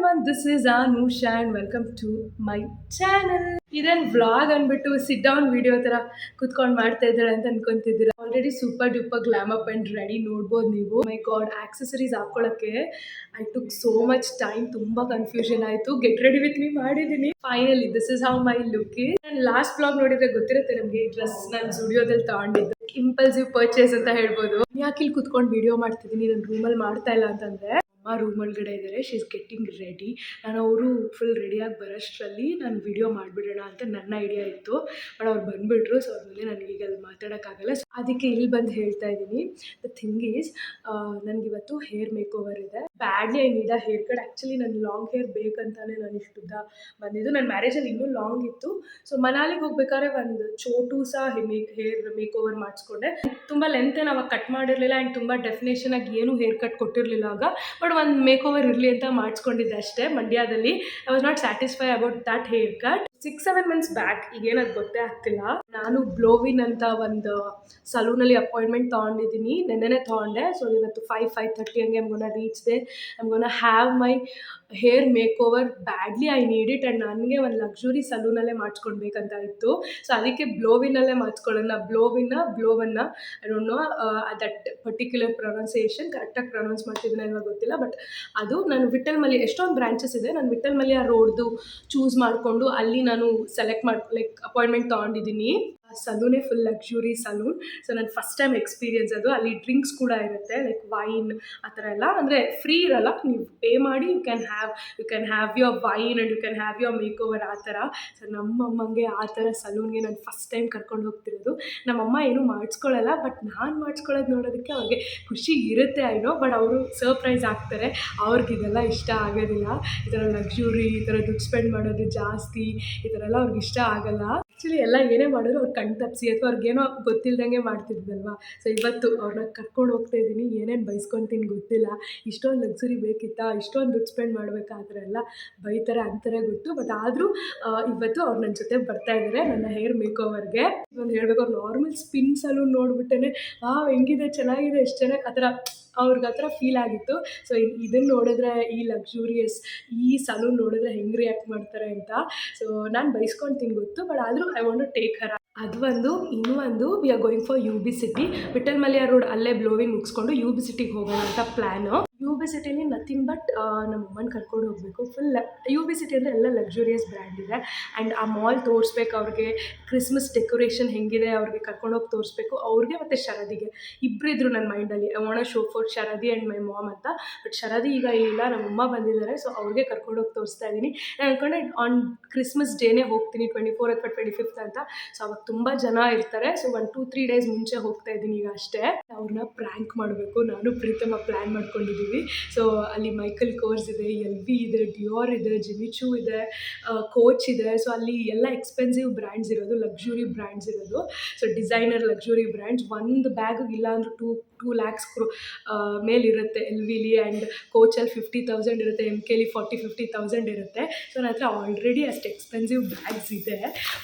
everyone, this is Anusha and welcome to my channel. ಇದೇನು vlog ಅಂದ್ಬಿಟ್ಟು sit down video ಥರ ಕುತ್ಕೊಂಡು ಮಾಡ್ತಾ ಇದ್ದಾರೆ ಅಂತ ಅನ್ಕೊಂತಿದ್ದೀರಾ. Already super duper glam up and ready ನೋಡ್ಬೋದು ನೀವು. ಮೈ ಗಾಡ್, ಆಕ್ಸೆಸರೀಸ್ ಹಾಕೊಳ್ಳೋಕ್ಕೆ I took so much time. ತುಂಬ ಕನ್ಫ್ಯೂಷನ್ ಆಯಿತು. ಗೆಟ್ ರೆಡಿ ವಿತ್ ಮೀ ಮಾಡಿದ್ದೀನಿ. Finally this is how my look is. ನಾನು ಲಾಸ್ಟ್ ವ್ಲಾಗ್ ನೋಡಿದ್ರೆ ಗೊತ್ತಿರುತ್ತೆ ನಮಗೆ, ಈ ಡ್ರೆಸ್ ನಾನು ಸ್ಟುಡಿಯೋದಲ್ಲಿ ತಗೊಂಡಿದ್ದು. ಇಂಪಲ್ಸಿವ್ ಪರ್ಚೇಸ್ ಅಂತ ಹೇಳ್ಬೋದು. ಯಾಕೆ ಇಲ್ಲಿ ಕುತ್ಕೊಂಡು ವಿಡಿಯೋ ಮಾಡ್ತಿದ್ದೀನಿ, ನನ್ನ ರೂಮಲ್ಲಿ ಮಾಡ್ತಾ ಇಲ್ಲ ಅಂತಂದರೆ, ಅಮ್ಮ ರೂಮ್ ಒಳಗಡೆ ಇದ್ದಾರೆ, ಶಿ ಇಸ್ ಗೆಟ್ಟಿಂಗ್ ರೆಡಿ. ನಾನು ಅವರು ಫುಲ್ ರೆಡಿಯಾಗಿ ಬರೋಷ್ಟರಲ್ಲಿ ನಾನು ವಿಡಿಯೋ ಮಾಡಿಬಿಡೋಣ ಅಂತ ನನ್ನ ಐಡಿಯಾ ಇತ್ತು. ಬಟ್ ಅವ್ರು ಬಂದುಬಿಟ್ರು. ಸೊ ಆಮೇಲೆ ನನಗೀಗ ಅಲ್ಲಿ ಮಾತಾಡೋಕ್ಕಾಗಲ್ಲ. ಸೊ ಅದಕ್ಕೆ ಇಲ್ಲಿ ಬಂದು ಹೇಳ್ತಾ ಇದ್ದೀನಿ. ದ ಥಿಂಗ್ ಈಸ್, ನನಗಿವತ್ತು ಹೇರ್ ಮೇಕ್ ಓವರ್ ಇದೆ. Badly I need a haircut. Actually ನನ್ನ ಲಾಂಗ್ ಹೇರ್ ಬೇಕಂತಾನೆ ನಾನು ಇಷ್ಟುದ್ದ ಬಂದಿದ್ದು. ನನ್ನ ಮ್ಯಾರೇಜಲ್ಲಿ ಇನ್ನೂ ಲಾಂಗ್ ಇತ್ತು. ಸೊ ಮನಾಲಿಗೆ ಹೋಗ್ಬೇಕಾದ್ರೆ ಒಂದು ಚೋಟು ಸಹ ಹೇರ್ ಮೇಕ್ ಓವರ್ ಮಾಡಿಸ್ಕೊಂಡೆ. ತುಂಬ ಲೆಂತ್ ಅವಾಗ ಕಟ್ ಮಾಡಿರಲಿಲ್ಲ ಆ್ಯಂಡ್ ತುಂಬ ಡೆಫಿನೇಷನ್ ಆಗಿ ಏನೂ ಹೇರ್ ಕಟ್ ಕೊಟ್ಟಿರಲಿಲ್ಲ ಆಗ. ಬಟ್ ಒಂದು ಮೇಕ್ ಓವರ್ ಇರಲಿ ಅಂತ ಮಾಡಿಸ್ಕೊಂಡಿದ್ದೆ ಅಷ್ಟೇ ಮಂಡ್ಯದಲ್ಲಿ. I was not satisfy about that haircut. 6-7 months back, ಈಗೇನದು ಗೊತ್ತೇ ಆಗ್ತಿಲ್ಲ, ನಾನು ಬ್ಲೋವಿನ್ ಅಂತ ಒಂದು ಸಲೂನಲ್ಲಿ ಅಪಾಯಿಂಟ್ಮೆಂಟ್ ತೊಗೊಂಡಿದ್ದೀನಿ. ನೆನ್ನೆನೇ ತೊಗೊಂಡೆ. ಸೊ ಇವತ್ತು 5:30 ಹಂಗೆ I'm gonna reach there. I'm gonna have my hair makeover. Badly I need it. And ನನಗೆ ಒಂದು ಲಕ್ಸುರಿ ಸಲೂನಲ್ಲೇ ಮಾಡಿಸ್ಕೊಳ್ಬೇಕಂತ ಇತ್ತು. ಸೊ ಅದಕ್ಕೆ ಬ್ಲೋವಿನಲ್ಲೇ ಮಾಡಿಸ್ಕೊಳ್ಳೋಣ. ಬ್ಲೋವನ್ನ I don't know that particular pronunciation ಕರೆಕ್ಟಾಗಿ ಪ್ರೊನೌನ್ಸ್ ಮಾಡ್ತಿದ್ದೀನಿ ಇವಾಗ ಗೊತ್ತಿಲ್ಲ. ಬಟ್ ಅದು ನಾನು ವಿಠಲ್ ಮಲ್ಯ, ಎಷ್ಟೊಂದು ಬ್ರಾಂಚಸ್ ಇದೆ, ನಾನು ವಿಠಲ್ ಮಲ್ಯ ರೋಡ್ದು ಚೂಸ್ ಮಾಡಿಕೊಂಡು ಅಲ್ಲಿ ನಾನು ಸೆಲೆಕ್ಟ್ ಲೈಕ್ ಅಪಾಯಿಂಟ್ಮೆಂಟ್ ತೊಗೊಂಡಿದ್ದೀನಿ. ಸಲೂನೇ ಫುಲ್ ಲಕ್ಸುರಿ ಸಲೂನ್. ಸೊ ನನ್ನ ಫಸ್ಟ್ ಟೈಮ್ ಎಕ್ಸ್ಪೀರಿಯನ್ಸ್ ಅದು. ಅಲ್ಲಿ ಡ್ರಿಂಕ್ಸ್ ಕೂಡ ಇರುತ್ತೆ, ಲೈಕ್ ವೈನ್ ಆ ಥರ ಎಲ್ಲ. ಅಂದರೆ ಫ್ರೀ ಇರಲ್ಲ, ನೀವು ಪೇ ಮಾಡಿ you can have your wine and you can have your makeover ಆ ಥರ. ಸೊ ನಮ್ಮಮ್ಮಂಗೆ ಆ ಥರ ಸಲೂನ್ಗೆ ನಾನು ಫಸ್ಟ್ ಟೈಮ್ ಕರ್ಕೊಂಡು ಹೋಗ್ತಿರೋದು. ನಮ್ಮಮ್ಮ ಏನೂ ಮಾಡಿಸ್ಕೊಳ್ಳಲ್ಲ, ಬಟ್ ನಾನು ಮಾಡಿಸ್ಕೊಳ್ಳೋದು ನೋಡೋದಕ್ಕೆ ಅವ್ರಿಗೆ ಖುಷಿ ಇರುತ್ತೆ ಐನೋ. ಬಟ್ ಅವರು ಸರ್ಪ್ರೈಸ್ ಆಗ್ತಾರೆ. ಅವ್ರಿಗಿದೆಲ್ಲ ಇಷ್ಟ ಆಗೋದಿಲ್ಲ. ಈ ಥರ ಲಕ್ಸುರಿ, ಈ ಥರ ದುಡ್ಡು ಸ್ಪೆಂಡ್ ಮಾಡೋದು ಜಾಸ್ತಿ, ಈ ಥರ ಎಲ್ಲ ಅವ್ರಿಗೆ ಇಷ್ಟ ಆಗಲ್ಲ. ಆ್ಯಕ್ಚುಲಿ ಎಲ್ಲ ಏನೇ ಮಾಡಿದ್ರು ಅವ್ರು ಕಣ್ ತಪ್ಪಿಸಿ ಅಥವಾ ಅವ್ರಿಗೇನೋ ಗೊತ್ತಿಲ್ದಂಗೆ ಮಾಡ್ತಿದ್ವಲ್ವ. ಸೊ ಇವತ್ತು ಅವ್ರನ್ನ ಕರ್ಕೊಂಡು ಹೋಗ್ತಾ ಇದ್ದೀನಿ. ಏನೇನು ಬೈಸ್ಕೊತೀನಿ ಗೊತ್ತಿಲ್ಲ. ಇಷ್ಟೊಂದು ಲಕ್ಸುರಿ ಬೇಕಿತ್ತಾ, ಇಷ್ಟೊಂದು ದುಡ್ಡು ಸ್ಪೆಂಡ್ ಮಾಡಬೇಕಾ, ಆ ಥರ ಎಲ್ಲ ಬೈತಾರೆ ಅಂತಾರೆ ಗೊತ್ತು. ಬಟ್ ಆದರೂ ಇವತ್ತು ಅವ್ರು ನನ್ನ ಜೊತೆ ಬರ್ತಾ ಇದ್ದಾರೆ ನನ್ನ ಹೇರ್ ಮೇಕ್ ಓವರ್ಗೆ. ಒಂದು ಹೇಳಬೇಕು, ಅವ್ರು ನಾರ್ಮಲ್ ಸ್ಪಿನ್ ಸಲೂನ್ ನೋಡ್ಬಿಟ್ಟೇ ಹೆಂಗಿದೆ, ಚೆನ್ನಾಗಿದೆ, ಎಷ್ಟು ಚೆನ್ನಾಗಿ ಆ ಥರ ಅವ್ರಿಗೆ ಆ ಥರ ಫೀಲ್ ಆಗಿತ್ತು. ಸೊ ಇದನ್ನು ನೋಡಿದ್ರೆ, ಈ ಲಕ್ಸುರಿಯಸ್ ಈ ಸಲೂನ್ ನೋಡಿದ್ರೆ ಹೆಂಗೆ ರಿಯಾಕ್ಟ್ ಮಾಡ್ತಾರೆ ಅಂತ. ಸೊ ನಾನು ಬೈಸ್ಕೊಳ್ತೀನಿ ಗೊತ್ತು, ಬಟ್ ಆದರೂ I want to take her. ಅದು ಒಂದು. ಇನ್ನೂ ಒಂದು, we are going for UB city. Vittal Mallya road ಅಲ್ಲೇ ಬ್ಲೋವಿನ್ ಮುಗಿಸ್ಕೊಂಡು UB ಸಿಟಿಗೆ ಹೋಗೋಣ ಅಂತ ಪ್ಲ್ಯಾನು. UB ಸಿಟಿಲಿ ನಥಿಂಗ್ ಬಟ್ ನಮ್ಮ ಅಮ್ಮನ ಕರ್ಕೊಂಡು ಹೋಗಬೇಕು. ಫುಲ್ UB ಸಿಟಿ ಅಂದರೆ ಎಲ್ಲ ಲಕ್ಸುರಿಯಸ್ ಬ್ರ್ಯಾಂಡ್ ಇದೆ. ಆ್ಯಂಡ್ ಆ ಮಾಲ್ ತೋರಿಸ್ಬೇಕು ಅವ್ರಿಗೆ. ಕ್ರಿಸ್ಮಸ್ ಡೆಕೋರೇಷನ್ ಹೆಂಗಿದೆ ಅವ್ರಿಗೆ ಕರ್ಕೊಂಡೋಗಿ ತೋರಿಸ್ಬೇಕು, ಅವ್ರಿಗೆ ಮತ್ತು ಶರದಿಗೆ. ಇಬ್ಬರಿದ್ರು ನನ್ನ ಮೈಂಡಲ್ಲಿ. I want show for Sharadi and my mom ಅಂತ. ಬಟ್ ಶರದಿ ಈಗ ಇಲ್ಲ, ನಮ್ಮಮ್ಮ ಬಂದಿದ್ದಾರೆ. ಸೊ ಅವ್ರಿಗೆ ಕರ್ಕೊಂಡೋಗಿ ತೋರಿಸ್ತಾ ಇದ್ದೀನಿ. ನಾನು ಅಂದ್ಕೊಂಡೆ ಆನ್ ಕ್ರಿಸ್ಮಸ್ ಡೇನೇ ಹೋಗ್ತೀನಿ, 24 ಅಥವಾ 25 ಅಂತ. ಸೊ ಅವಾಗ ತುಂಬ ಜನ ಇರ್ತಾರೆ. ಸೊ 1-2-3 ಡೇಸ್ ಮುಂಚೆ ಹೋಗ್ತಾ ಇದ್ದೀನಿ ಈಗ ಅಷ್ಟೇ. ಅವ್ರನ್ನ ಪ್ರ್ಯಾಂಕ್ ಮಾಡಬೇಕು. ನಾನು ಪ್ರೀತಮ ಪ್ಲ್ಯಾನ್ ಮಾಡ್ಕೊಂಡಿದ್ದೀವಿ. ಸೊ ಅಲ್ಲಿ ಮೈಕಲ್ ಕೋರ್ಸ್ ಇದೆ, LV ಇದೆ, ಡಿಯೋರ್ ಇದೆ, ಜಿಮ್ಮಿ ಚೂ ಇದೆ, ಕೋಚ್ ಇದೆ. ಸೊ ಅಲ್ಲಿ ಎಲ್ಲ ಎಕ್ಸ್ಪೆನ್ಸಿವ್ ಬ್ರ್ಯಾಂಡ್ಸ್ ಇರೋದು, ಲಕ್ಸುರಿ ಬ್ರ್ಯಾಂಡ್ಸ್ ಇರೋದು. So designer luxury brands. ಒಂದು ಬ್ಯಾಗಿಗೆ ಇಲ್ಲ ಅಂದರೂ 2 lakhs ಮೇಲಿರುತ್ತೆ LVಲಿ. ಆ್ಯಂಡ್ ಕೋಚಲ್ಲಿ 50,000 ಇರುತ್ತೆ, MKಲಿ 40-50,000 ಇರುತ್ತೆ. ಸೊ ನನ್ನ ಹತ್ರ ಆಲ್ರೆಡಿ ಅಷ್ಟು ಎಕ್ಸ್ಪೆನ್ಸಿವ್ ಬ್ಯಾಗ್ಸ್ ಇದೆ.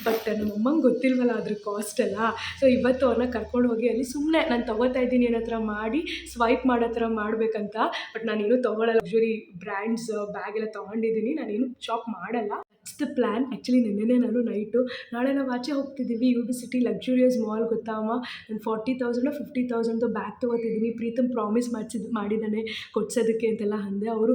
ಬಟ್ ನಮ್ಮಮ್ಮಂಗೆ ಗೊತ್ತಿಲ್ವಲ್ಲ ಅದ್ರ ಕಾಸ್ಟ್ ಎಲ್ಲ. ಸೊ ಇವತ್ತು ಅವ್ರನ್ನ ಕರ್ಕೊಂಡು ಹೋಗಿ ಅಲ್ಲಿ ಸುಮ್ಮನೆ ನಾನು ತೊಗೋತಾ ಇದ್ದೀನಿ ಏನೋ ಥರ ಮಾಡಿ ಸ್ವೈಪ್ ಮಾಡೋ ಥರ ಮಾಡಬೇಕಂತ. ಬಟ್ ನಾನೇನು ತೊಗೊಳ್ಳಲ್ಲ. ಲಕ್ಸುರಿ ಬ್ರ್ಯಾಂಡ್ಸ್ ಬ್ಯಾಗ್ ಎಲ್ಲ ತೊಗೊಂಡಿದ್ದೀನಿ, ನಾನೇನು ಶಾಪ್ ಮಾಡಲ್ಲ. That's the plan. ಆ್ಯಕ್ಚುಲಿ ನೆನ್ನೆನೇ ನಾನು ನೈಟು, ನಾಳೆ ನಾವು ಆಚೆ ಹೋಗ್ತಿದ್ದೀವಿ UB ಸಿಟಿ ಲಕ್ಸುರಿಯಸ್ ಮಾಲ್, ಗೊತ್ತಾ ಅಮ್ಮ, ನಾನು 40,000 50,000 ಬ್ಯಾಗ್ ತೊಗೋತಿದ್ದೀನಿ. ಪ್ರೀತಮ್ ಪ್ರಾಮಿಸ್ ಮಾಡಿದ್ದಾನೆ ಕೊಡ್ಸೋದಕ್ಕೆ ಅಂತೆಲ್ಲ ಅಂದೆ. ಅವರು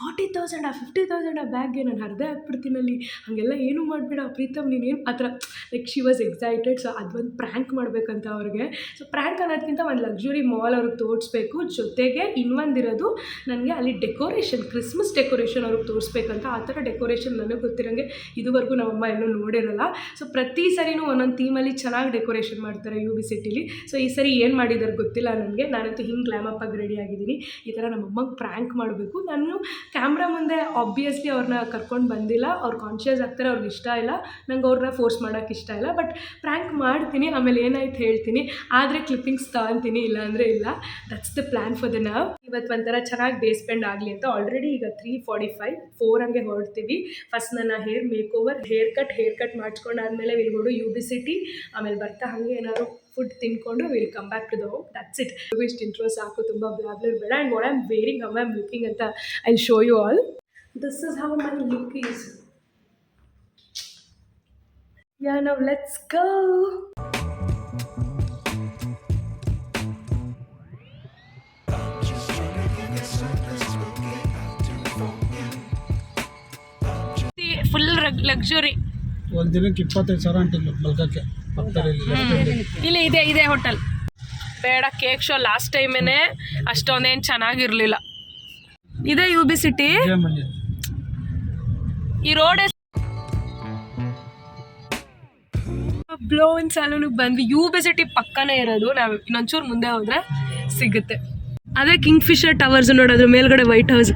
40,000 50,000 ಬ್ಯಾಗ್ಗೆ ನಾನು ಹರಿದೇ ಹಾಕ್ಬಿಡ್ತೀನಲ್ಲಿ, ಹಾಗೆಲ್ಲ ಏನೂ ಮಾಡಬೇಡ ಪ್ರೀತಮ್ ನೀನೇನು ಆ ಥರ. Like she was excited. So ಅದೊಂದು ಪ್ರ್ಯಾಂಕ್ ಮಾಡಬೇಕಂತ ಅವ್ರಿಗೆ. ಸೊ ಪ್ರ್ಯಾಂಕ್ ಅನ್ನೋದಕ್ಕಿಂತ ಒಂದು ಲಕ್ಸುರಿ ಮಾಲ್ ಅವ್ರಿಗೆ ತೋರಿಸ್ಬೇಕು. ಜೊತೆಗೆ ಇನ್ನೊಂದಿರೋದು, ನನಗೆ ಅಲ್ಲಿ ಡೆಕೋರೇಷನ್, ಕ್ರಿಸ್ಮಸ್ ಡೆಕೋರೇಷನ್ ಅವ್ರಿಗೆ ತೋರಿಸ್ಬೇಕಂತ. ಆ ಥರ ಡೆಕೋರೇಷನ್ ನನಗೆ ಗೊತ್ತಿರೋಂಗೆ ಇದುವರೆಗೂ ನಮ್ಮಮ್ಮ ಎಲ್ಲೂ ನೋಡಿರಲ್ಲ. ಸೊ ಪ್ರತಿ ಸರಿನೂ ಒಂದೊಂದು ಥೀಮಲ್ಲಿ ಚೆನ್ನಾಗಿ ಡೆಕೋರೇಷನ್ ಮಾಡ್ತಾರೆ UB ಸಿಟಿಲಿ. ಸೊ ಈ ಸರಿ ಏನು ಮಾಡಿದ್ದಾರೆ ಗೊತ್ತಿಲ್ಲ ನನಗೆ. ನಾನಂತೂ ಹಿಂಗೆ ಗ್ಲಾಮ್ ಅಪ್ ಆಗಿ ರೆಡಿ ಆಗಿದ್ದೀನಿ. ಈ ಥರ ನಮ್ಮಮ್ಮಂಗೆ ಪ್ರ್ಯಾಂಕ್ ಮಾಡಬೇಕು. ನಾನು ಕ್ಯಾಮ್ರಾ ಮುಂದೆ ಆಬ್ವಿಯಸ್ಲಿ ಅವ್ರನ್ನ ಕರ್ಕೊಂಡು ಬಂದಿಲ್ಲ. ಅವ್ರು ಕಾನ್ಷಿಯಸ್ ಆಗ್ತಾರೆ, ಅವ್ರಿಗೆ ಇಷ್ಟ ಇಲ್ಲ, ನಂಗೆ ಅವ್ರನ್ನ ಫೋರ್ಸ್ ಮಾಡೋಕ್ಕೆ ಇಷ್ಟ ಇಲ್ಲ. ಬಟ್ ಪ್ರ್ಯಾಂಕ್ ಮಾಡ್ತೀನಿ, ಆಮೇಲೆ ಏನಾಯ್ತು ಹೇಳ್ತೀನಿ. ಆದರೆ ಕ್ಲಿಪ್ಪಿಂಗ್ಸ್ ತಗೊತೀನಿ, ಇಲ್ಲ ಅಂದರೆ ಇಲ್ಲ. That's the plan for the now. ಇವತ್ತು ಒಂಥರ ಚೆನ್ನಾಗಿ ಡೇ ಸ್ಪೆಂಡ್ ಆಗಲಿ ಅಂತ ಆಲ್ರೆಡಿ ಈಗ 3:45-4 ಹಂಗೆ ಹೊರಡ್ತೀವಿ. ಫಸ್ಟ್ ನನ್ನ hair makeover, haircut ಮಾಡಿಸ್ಕೊಂಡಾದ್ಮೇಲೆ will go to UB city. ಆಮೇಲೆ ಬರ್ತಾ ಹಾಗೆ ಏನಾದ್ರು ಫುಡ್ ತಿನ್ಕೊಂಡು will come back to the home. That's it. ಇಷ್ಟು ಇಂಟ್ರೋ ಸಾಕು, ತುಂಬ ಬ್ಲಾಬ್ಲರ್ ಬೇಡ. And what I am wearing, how I am looking ಅಂತ I will show you all. This is how my look is. Yeah, now let's go. Full luxury. ಒಂದು ದಿನಕ್ಕೆ 25,000 ಅಂಟಿಲ್ಲ ಮಲ್ಕಕ್ಕೆ ಇಲ್ಲಿ ಇದೆ hotel. ಬೇಡ, ಕೇಕ್ ಶೋ ಲಾಸ್ಟ್ ಟೈಮೇನೆ ಅಷ್ಟೊಂದೇನು ಚೆನ್ನಾಗಿರ್ಲಿಲ್ಲ. ಇದೆ UB city. ಈ road blown ಸಲೂನಿಗೆ ಬಂದ್ವಿ. UB ಸಿಟಿ ಪಕ್ಕನೇ ಇರೋದು. ನಾವು ಇನ್ನೊಂಚೂರು ಮುಂದೆ ಹೋದ್ರೆ ಸಿಗುತ್ತೆ. ಅದೇ ಕಿಂಗ್ ಫಿಶರ್ ಟವರ್ಸ್ ನೋಡೋದ್ರ ಮೇಲ್ಗಡೆ ವೈಟ್ ಹೌಸ್.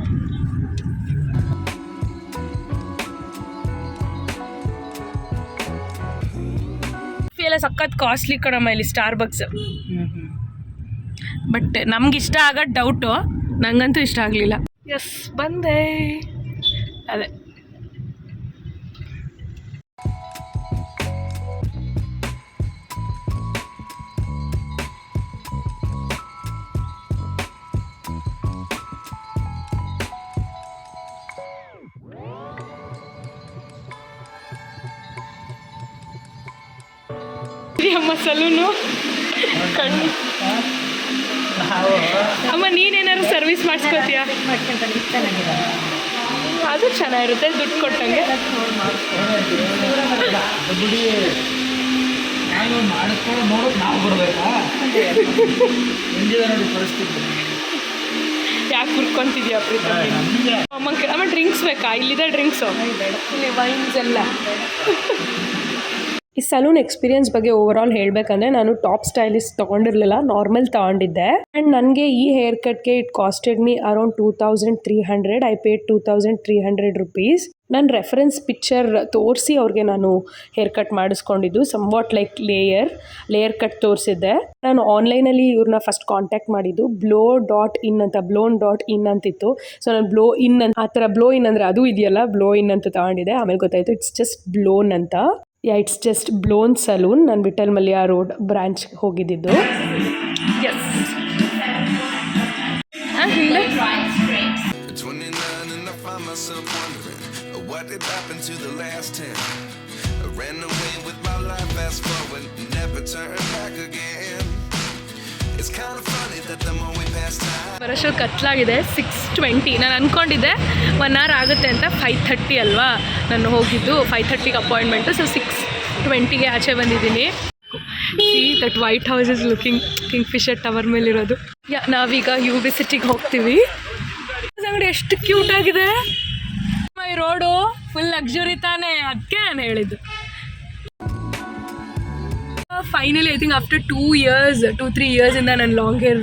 ಎಲ್ಲ ಸಖತ್ ಕಾಸ್ಟ್ಲಿ ಕಣಮ್ಮ ಇಲ್ಲಿ ಸ್ಟಾರ್ಬಕ್ಸ್. ಬಟ್ ನಮ್ಗೆ ಇಷ್ಟ ಆಗೋದು ಡೌಟು, ನಂಗಂತೂ ಇಷ್ಟ ಆಗಲಿಲ್ಲ. ಎಸ್, ಬಂದೆ. ಅದೇ ಅಮ್ಮ ಸಲೂನು ಕಣ್ಣು. ಅಮ್ಮ ನೀನೇನಾದ್ರು ಸರ್ವಿಸ್ ಮಾಡಿಸ್ಕೋತೀಯಾ? ಅದು ಚೆನ್ನಾಗಿರುತ್ತೆ, ದುಡ್ಡು ಕೊಟ್ಟಂಗೆ. ಯಾಕೆ ಕುರ್ಕೊಂತಿದ್ಯಾ ಪ್ರೀತಿ? ಅಮ್ಮ ಡ್ರಿಂಕ್ಸ್ ಬೇಕಾ? ಇಲ್ಲಿದೆ ಡ್ರಿಂಕ್ಸು, ಇಲ್ಲಿ ವೈನ್ಸ್ ಎಲ್ಲ. ಈ ಸಲೂನ್ ಎಕ್ಸ್ಪೀರಿಯನ್ಸ್ ಬಗ್ಗೆ ಓವರ್ ಆಲ್ ಹೇಳಬೇಕಂದ್ರೆ, ನಾನು ಟಾಪ್ ಸ್ಟೈಲಿಸ್ಟ್ ತೊಗೊಂಡಿರಲಿಲ್ಲ, ನಾರ್ಮಲ್ ತೊಗೊಂಡಿದ್ದೆ. ಆ್ಯಂಡ್ ನನಗೆ ಈ ಹೇರ್ ಕಟ್ಗೆ it costed me around 2,300. I paid 2,300 rupees. ನನ್ನ ರೆಫರೆನ್ಸ್ ಪಿಕ್ಚರ್ ತೋರಿಸಿ ಅವ್ರಿಗೆ ನಾನು ಹೇರ್ ಕಟ್ ಮಾಡಿಸ್ಕೊಂಡಿದ್ದು. ಸಮ್ವಾಟ್ ಲೈಕ್ ಲೇಯರ್ ಕಟ್ ತೋರಿಸಿದ್ದೆ. ನಾನು ಆನ್ಲೈನಲ್ಲಿ ಇವ್ರನ್ನ ಫಸ್ಟ್ ಕಾಂಟ್ಯಾಕ್ಟ್ ಮಾಡಿದ್ದು. blow.in ಅಂತ, blown.in ಅಂತಿತ್ತು. ಸೊ ನಾನು ಬ್ಲೋ ಇನ್ ಅಂತ, ಆ ಥರ ಬ್ಲೋ ಇನ್ ಅಂದರೆ ಅದು ಇದೆಯಲ್ಲ, ಬ್ಲೋ ಇನ್ ಅಂತ ತಗೊಂಡಿದ್ದೆ. ಆಮೇಲೆ ಗೊತ್ತಾಯಿತು ಇಟ್ಸ್ ಜಸ್ಟ್ ಬ್ಲೋನ್ ಅಂತ. It's just blown salon. ನಾನು ವಿಠಲ್ ಮಲ್ಯ ರೋಡ್ ಬ್ರಾಂಚ್ಗೆ ಹೋಗಿದ್ದಿದ್ದು. ಬರೋಷ್ಟು ಕತ್ಲಾಗಿದೆ. 6:20. ನಾನು ಅಂದ್ಕೊಂಡಿದ್ದೆ 1 hour ಆಗುತ್ತೆ ಅಂತ. 5:30 ಅಲ್ವಾ ನಾನು ಹೋಗಿದ್ದು, 5:30ಗೆ ಅಪಾಯಿಂಟ್ಮೆಂಟು. ಸೊ 6:20ಗೆ ಆಚೆ ಬಂದಿದ್ದೀನಿ. See that White House is looking Kingfisher tower ಮೇಲಿರೋದು. ನಾವೀಗ UB ಸಿಟಿಗೆ ಹೋಗ್ತೀವಿ. ಅಂಗಡಿ ಎಷ್ಟು ಕ್ಯೂಟ್ ಆಗಿದೆ. ಈ ರೋಡು ಫುಲ್ ಲಕ್ಸುರಿ ತಾನೇ, ಅದಕ್ಕೆ ನಾನು ಹೇಳಿದ್ದು. ಫೈನಲಿ ಐ ಥಿಂಕ್ ಆಫ್ಟರ್ 2-3 ಇಯರ್ಸಿಂದ ನಾನು ಲಾಂಗ್ ಹೇರ್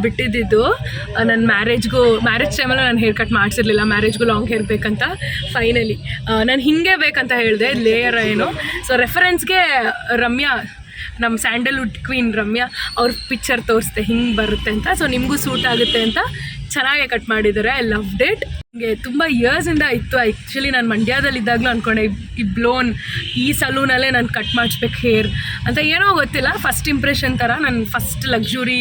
ಬಿಟ್ಟಿದ್ದು. ನನ್ನ ಮ್ಯಾರೇಜ್ ಟೈಮಲ್ಲಿ ನಾನು ಹೇರ್ ಕಟ್ ಮಾಡಿಸಿರ್ಲಿಲ್ಲ. ಮ್ಯಾರೇಜ್ಗೂ ಲಾಂಗ್ ಹೇರ್ ಬೇಕಂತ ಫೈನಲಿ ನಾನು ಹಿಂಗೆ ಬೇಕಂತ ಹೇಳಿದೆ, ಲೇಯರ್ ಏನು. ಸೊ ರೆಫರೆನ್ಸ್ಗೆ ರಮ್ಯಾ, ನಮ್ಮ ಸ್ಯಾಂಡಲ್ವುಡ್ ಕ್ವೀನ್ ರಮ್ಯಾ ಅವ್ರ ಪಿಕ್ಚರ್ ತೋರಿಸ್ದೆ ಹಿಂಗೆ ಬರುತ್ತೆ ಅಂತ. ಸೊ ನಿಮಗೂ ಸೂಟ್ ಆಗುತ್ತೆ ಅಂತ ಚೆನ್ನಾಗೇ ಕಟ್ ಮಾಡಿದ್ದಾರೆ. I loved it. ನನಗೆ ತುಂಬ ಇಯರ್ಸಿಂದ ಇತ್ತು. ಆ್ಯಕ್ಚುಲಿ ನಾನು ಮಂಡ್ಯದಲ್ಲಿದ್ದಾಗಲೂ ಅಂದ್ಕೊಂಡೆ ಈ ಬ್ಲೋನ್ ಈ ಸಲೂನಲ್ಲೇ ನಾನು ಕಟ್ ಮಾಡಿಸ್ಬೇಕು ಹೇರ್ ಅಂತ. ಏನೋ ಗೊತ್ತಿಲ್ಲ, ಫಸ್ಟ್ ಇಂಪ್ರೆಷನ್ ಥರ. ನನ್ನ ಫಸ್ಟ್ ಲಕ್ಸುರಿ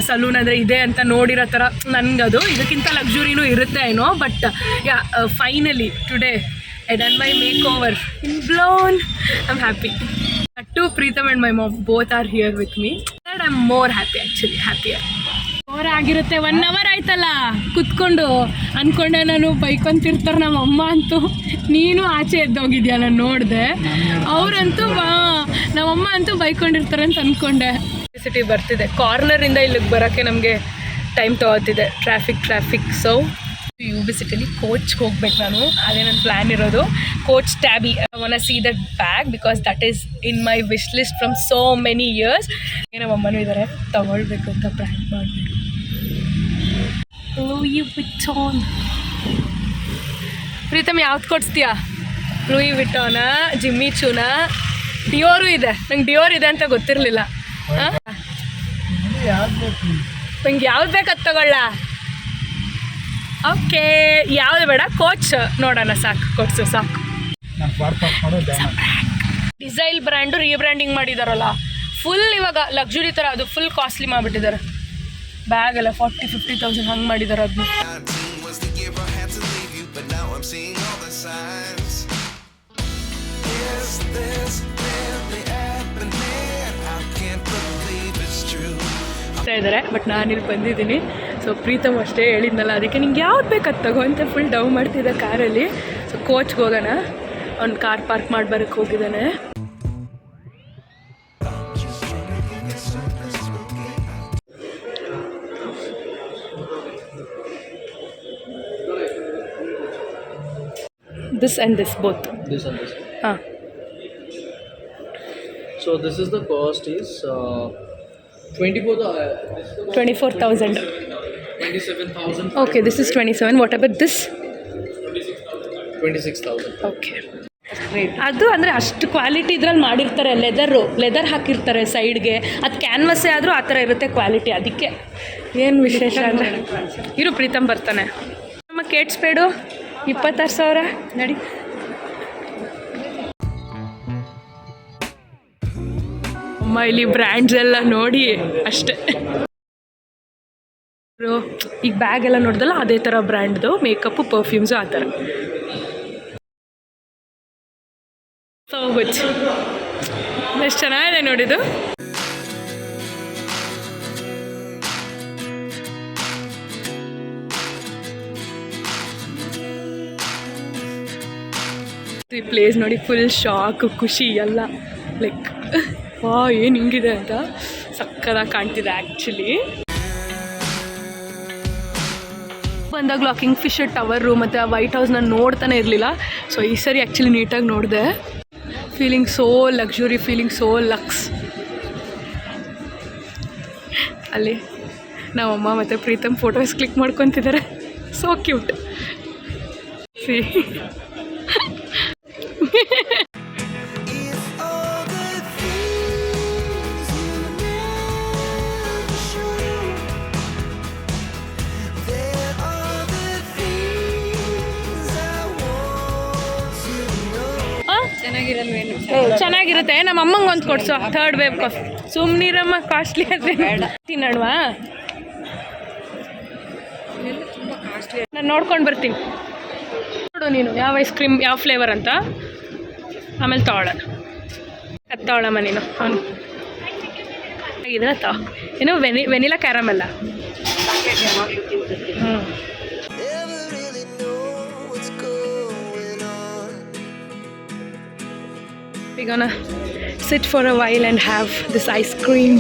ಸಲೂನ್ ಅಂದರೆ ಇದೆ ಅಂತ ನೋಡಿರೋ ಥರ ನನಗದು. ಇದಕ್ಕಿಂತ ಲಕ್ಸುರಿನೂ ಇರುತ್ತೆ ಏನೋ. But finally today I done my make over in blown. I am happy. To Preetham and my mom both are here with me, and I'm more happy, actually happier. Over ಆಗಿರುತ್ತೆ. 1 hour ಆಯ್ತಲ್ಲ ಕುತ್ಕೊಂಡು. ಅಂದ್ಕೊಂಡೆ ನಾನು ಬೈಕೊಂತಿರ್ತಾರೆ ನಮ್ಮ ಅಮ್ಮ ಅಂತೂ. ನೀನು ಆಚೆ ಎದ್ದೋಗಿದ್ಯಾ, ನಾನು ನೋಡಿದೆ. ಅವರಂತೂ ನಮ್ಮಮ್ಮ ಅಂತೂ ಬೈಕೊಂಡಿರ್ತಾರೆ ಅಂತ ಅಂದ್ಕೊಂಡೆ. ಸಿಟಿ ಬರ್ತಿದೆ. ಕಾರ್ನರಿಂದ ಇಲ್ಲಿಗೆ ಬರೋಕ್ಕೆ ನಮಗೆ ಟೈಮ್ ತೊಗೊತಿದೆ, ಟ್ರಾಫಿಕ್. ಸೊ UB ಸಿಟಿಲಿ ಕೋಚ್ಗೆ ಹೋಗ್ಬೇಕು ನಾನು. ಅದೇ ನನ್ನ ಪ್ಲ್ಯಾನ್ ಇರೋದು. Coach Tabby. I want to see that bag because that is in my wish list from so many years. ನಮ್ಮ ಅಮ್ಮನೂ ಇದ್ದಾರೆ, ತಗೊಳ್ಬೇಕು ಅಂತ ಪ್ಲ್ಯಾನ್ ಮಾಡಬೇಕು. ಲೂಯಿ ವಿಟಾನ್. ಪ್ರೀತಮ್ ಯಾವ್ದು ಕೊಡಿಸ್ತೀಯಾ? ಲೂಯಿ ವಿಟಾನ, ಜಿಮ್ಮಿ ಚೂನ, ಡಿಯೋರು ಇದೆ. ನಂಗೆ ಡಿಯೋರ್ ಇದೆ ಅಂತ ಗೊತ್ತಿರಲಿಲ್ಲ. ನಂಗೆ ಯಾವ್ದು ಬೇಕದು ತಗೊಳ್ಳ? ಓಕೆ, ಯಾವುದು ಬೇಡ, ಕೋಚ್ ನೋಡೋಣ, ಸಾಕು, ಕೊಡ್ಸು ಸಾಕು. ಡಿಸೈಲ್ ಬ್ರ್ಯಾಂಡು ರೀಬ್ರ್ಯಾಂಡಿಂಗ್ ಮಾಡಿದಾರಲ್ಲ, ಫುಲ್ ಇವಾಗ ಲಕ್ಸುರಿ ಥರ. ಅದು ಫುಲ್ ಕಾಸ್ಟ್ಲಿ ಮಾಡಿಬಿಟ್ಟಿದ್ದಾರೆ. ಬ್ಯಾಗ್ ಎಲ್ಲ 40,000-50,000 ಹಂಗೆ ಮಾಡಿದ್ದಾರೆ ಅದನ್ನ. seeing all the signs. Is this really happening? I can't believe it's true. ಇದ್ದಾರೆ ಬಟ್ ನಾನಿಲ್ಲಿ ಬಂದಿದ್ದೀನಿ. ಸೊ ಪ್ರೀತಮ್ ಅಷ್ಟೇ ಹೇಳಿದ್ನಲ್ಲ, ಅದಕ್ಕೆ ನಿಂಗೆ ಯಾವ್ದು ಬೇಕು ಅದು ತಗೋ ಅಂತ ಫುಲ್ ಡವ್ ಮಾಡ್ತಿದ್ದ ಕಾರಲ್ಲಿ. ಸೊ ಕೋಚ್ಗೆ ಹೋಗೋಣ, ಅವ್ನು ಕಾರ್ ಪಾರ್ಕ್ ಮಾಡಿ ಬರೋಕ್ಕೆ ಹೋಗಿದ್ದಾನೆ. This and this both. This and this. ಹಾಂ. So this is the cost is 24,000. 27,000. Okay, this is 27. What about this? 26,000. Okay. ಅದು ಅಂದರೆ ಅಷ್ಟು ಕ್ವಾಲಿಟಿ ಇದ್ರಲ್ಲಿ ಮಾಡಿರ್ತಾರೆ. ಲೆದರ್ ಹಾಕಿರ್ತಾರೆ ಸೈಡ್ಗೆ. ಅದು ಕ್ಯಾನ್ವಸ್ಸೇ ಆದರೂ ಆ ಥರ ಇರುತ್ತೆ ಕ್ವಾಲಿಟಿ. ಅದಕ್ಕೆ ಏನು ವಿಶೇಷ ಅಂದರೆ ಇರು ಪ್ರೀತಮ್ ಬರ್ತಾನೆ. ನಮ್ಮ ಕೇಟ್ಸ್ಬೇಡು 26,000 ನಡಿ. ಅಮ್ಮ ಇಲ್ಲಿ ಬ್ರ್ಯಾಂಡ್ಸ್ ಎಲ್ಲ ನೋಡಿ ಅಷ್ಟೇ. ಈಗ ಬ್ಯಾಗ್ ಎಲ್ಲ ನೋಡ್ದಲ್ಲ ಅದೇ ಥರ ಬ್ರ್ಯಾಂಡ್ದು ಮೇಕಪ್ಪು ಪರ್ಫ್ಯೂಮ್ಸು ಆ ಥರ. ಸೊ ಗುಡ್, ಎಷ್ಟು ಚೆನ್ನಾಗಿದೆ ನೋಡಿದ್ದು. ಈ ಪ್ಲೇಸ್ ನೋಡಿ ಫುಲ್ ಶಾಕ್, ಖುಷಿ ಎಲ್ಲ. ಲೈಕ್ ವಾ ಏನು ಹಿಂಗಿದೆ ಅಂತ ಸಕ್ಕದಾಗಿ ಕಾಣ್ತಿದೆ ಆ್ಯಕ್ಚುಲಿ. ಬಂದಾಗಲೂ ಆ ಕಿಂಗ್ ಫಿಶರ್ ಟವರು ಮತ್ತು ಆ ವೈಟ್ ಹೌಸ್ ನಾನು ನೋಡ್ತಾನೆ ಇರಲಿಲ್ಲ. ಸೊ ಈ ಸರಿ ಆ್ಯಕ್ಚುಲಿ ನೀಟಾಗಿ ನೋಡಿದೆ. Feeling so luxury, feeling so lux. ಅಲ್ಲಿ ನಮ್ಮಮ್ಮ ಮತ್ತು ಪ್ರೀತಮ್ ಫೋಟೋಸ್ ಕ್ಲಿಕ್ ಮಾಡ್ಕೊತಿದ್ದಾರೆ. So cute. ಸಿ ಚೆನ್ನಾಗಿರುತ್ತೆ. ನಮ್ಮ ಅಮ್ಮಂಗೆ ಒಂದು ಕೊಡ್ಸು ಥರ್ಡ್ ವೇವ್ ಕಾಫಿ. ಸುಮ್ಮನಿರಮ್ಮ, ಕಾಸ್ಟ್ಲಿ ಆದರೆ ತಿನ್ನೋಣವಾ? ನಾನು ನೋಡ್ಕೊಂಡು ಬರ್ತೀನಿ. ನೋಡು ನೀನು ಯಾವ ಐಸ್ ಕ್ರೀಮ್ ಯಾವ ಫ್ಲೇವರ್ ಅಂತ, ಆಮೇಲೆ ತೊಗೊಳ್ಳೋಣ. ಅದು ತೊಗೊಳಮ್ಮ ನೀನು. ಅವನು ಇದ್ರೆ ಏನು ವೆನಿಲಾ ಕ್ಯಾರಮೆಲ್ಲ. ಹ್ಞೂ we're gonna sit for a while and have this ice cream.